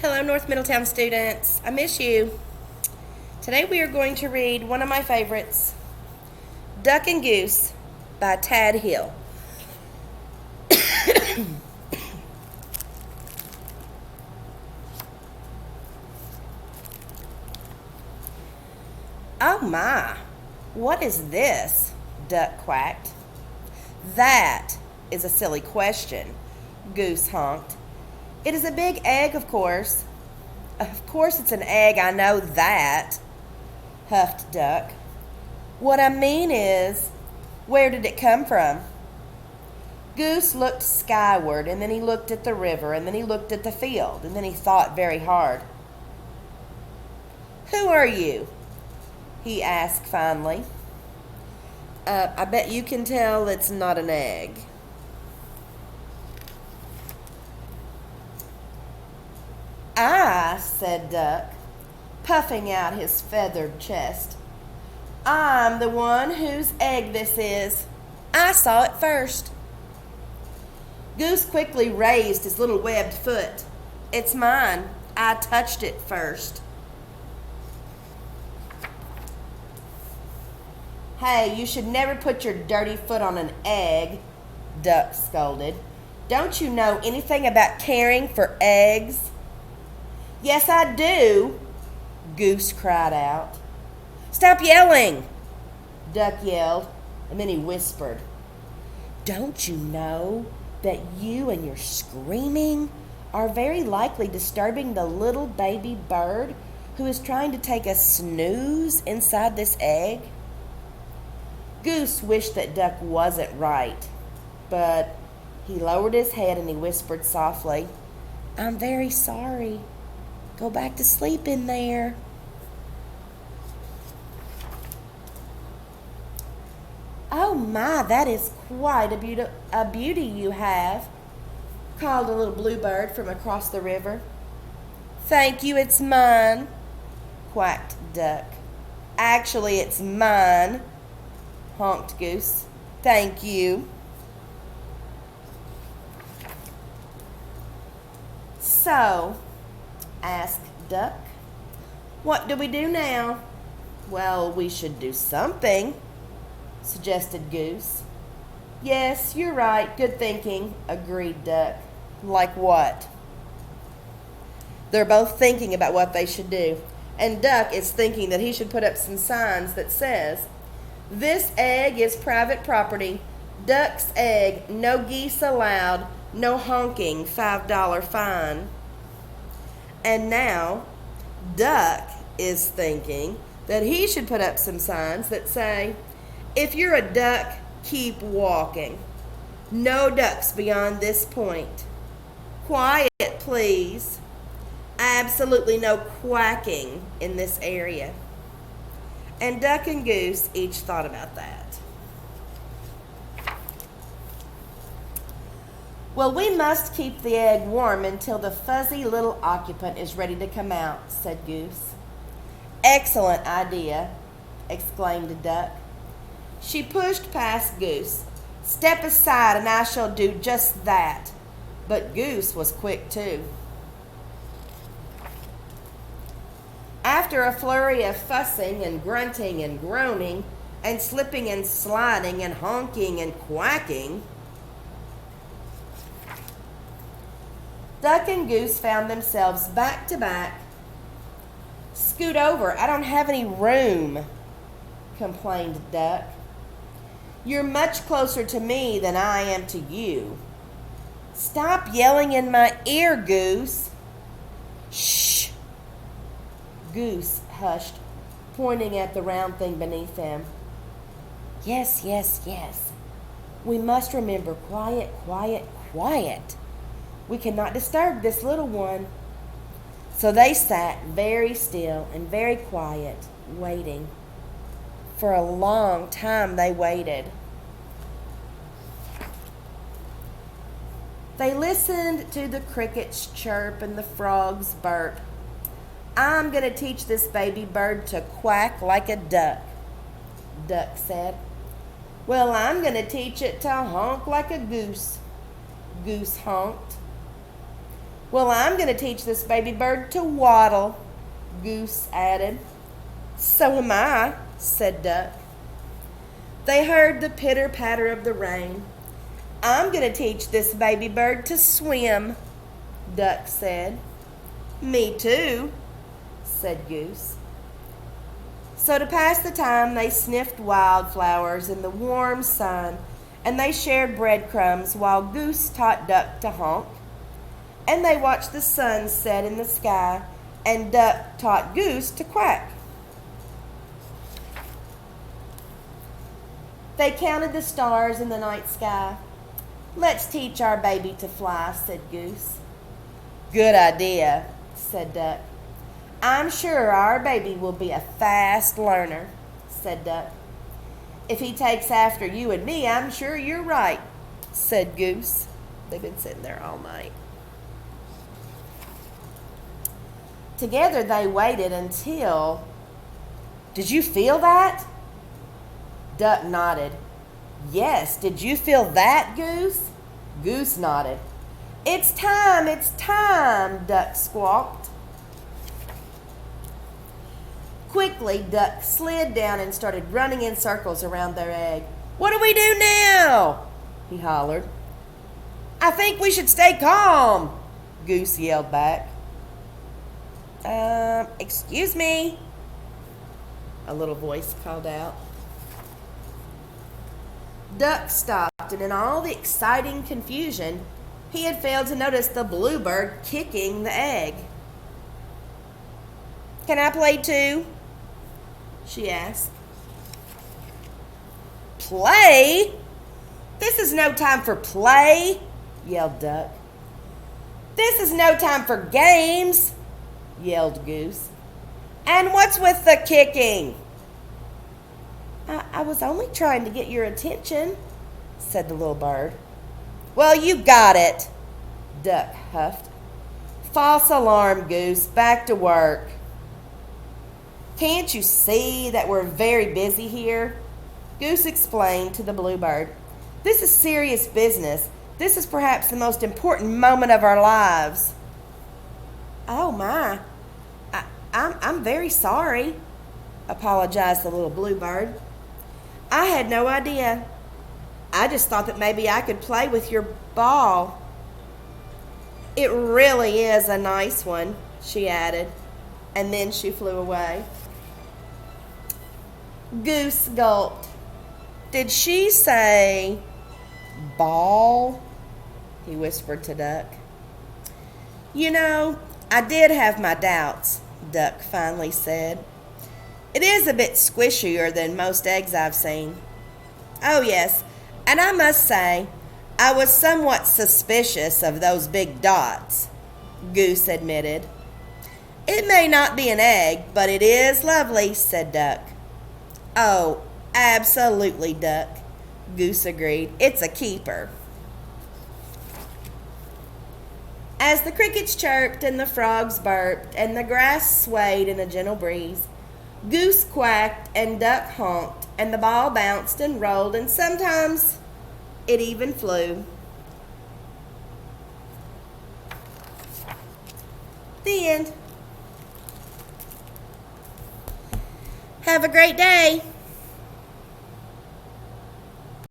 Hello, North Middletown students. I miss you. Today we are going to read one of my favorites, Duck and Goose by Tad Hill. Oh my, what is this? Duck quacked. That is a silly question, Goose honked. It is a big egg, of course. Of course it's an egg, I know that, huffed Duck. What I mean is, where did it come from? Goose looked skyward, and then he looked at the river, and then he looked at the field, and then he thought very hard. Who are you? He asked finally. I bet you can tell it's not an egg. I, said Duck, puffing out his feathered chest. I'm the one whose egg this is. I saw it first. Goose quickly raised his little webbed foot. It's mine. I touched it first. Hey, you should never put your dirty foot on an egg, Duck scolded. Don't you know anything about caring for eggs? Yes, I do, Goose cried out. Stop yelling, Duck yelled, and then he whispered. Don't you know that you and your screaming are very likely disturbing the little baby bird who is trying to take a snooze inside this egg? Goose wished that Duck wasn't right, but he lowered his head and he whispered softly, I'm very sorry. Go back to sleep in there. Oh my, that is quite a beauty you have, called a little bluebird from across the river. Thank you, it's mine, quacked Duck. Actually, it's mine, honked Goose. Thank you. So, asked Duck, what do we do now? Well, we should do something, suggested Goose. Yes, you're right. Good thinking, agreed Duck. Like what? They're both thinking about what they should do, and Duck is thinking that he should put up some signs that says, this egg is private property. Duck's egg, no geese allowed, no honking, $5 fine. And now, Duck is thinking that he should put up some signs that say, if you're a duck, keep walking. No ducks beyond this point. Quiet, please. Absolutely no quacking in this area. And Duck and Goose each thought about that. Well, we must keep the egg warm until the fuzzy little occupant is ready to come out, said Goose. Excellent idea, exclaimed Duck. She pushed past Goose. Step aside and I shall do just that. But Goose was quick too. After a flurry of fussing and grunting and groaning and slipping and sliding and honking and quacking, Duck and Goose found themselves back to back. Scoot over, I don't have any room, complained Duck. You're much closer to me than I am to you. Stop yelling in my ear, Goose. Shh. Goose hushed, pointing at the round thing beneath them. Yes, yes, yes. We must remember quiet, quiet, quiet. We cannot disturb this little one. So they sat very still and very quiet, waiting. For a long time they waited. They listened to the crickets chirp and the frogs burp. I'm going to teach this baby bird to quack like a duck, Duck said. Well, I'm going to teach it to honk like a goose, Goose honked. Well, I'm going to teach this baby bird to waddle, Goose added. So am I, said Duck. They heard the pitter-patter of the rain. I'm going to teach this baby bird to swim, Duck said. Me too, said Goose. So to pass the time, they sniffed wildflowers in the warm sun, and they shared breadcrumbs while Goose taught Duck to honk. And they watched the sun set in the sky, and Duck taught Goose to quack. They counted the stars in the night sky. Let's teach our baby to fly, said Goose. Good idea, said Duck. I'm sure our baby will be a fast learner, said Duck. If he takes after you and me, I'm sure you're right, said Goose. They've been sitting there all night. Together they waited until... Did you feel that? Duck nodded. Yes, did you feel that, Goose? Goose nodded. It's time, Duck squawked. Quickly, Duck slid down and started running in circles around their egg. What do we do now? He hollered. I think we should stay calm, Goose yelled back. Excuse me, a little voice called out. Duck stopped, and in all the exciting confusion, he had failed to notice the bluebird kicking the egg. Can I play too? She asked. Play? This is no time for play, yelled Duck. This is no time for games, yelled Goose. And what's with the kicking? I was only trying to get your attention, said the little bird. Well, you got it, Duck huffed. False alarm, Goose. Back to work. Can't you see that we're very busy here? Goose explained to the bluebird. This is serious business. This is perhaps the most important moment of our lives. Oh, my. I'm very sorry, apologized the little bluebird. I had no idea. I just thought that maybe I could play with your ball. It really is a nice one, she added, and then she flew away. Goose gulped. Did she say ball? He whispered to Duck. You know, I did have my doubts, Duck finally said. It is a bit squishier than most eggs I've seen. Oh, yes, and I must say, I was somewhat suspicious of those big dots, Goose admitted. It may not be an egg, but it is lovely, said Duck. Oh, absolutely, Duck, Goose agreed. It's a keeper. As the crickets chirped and the frogs burped and the grass swayed in a gentle breeze, Goose quacked and Duck honked and the ball bounced and rolled and sometimes it even flew. The end. Have a great day.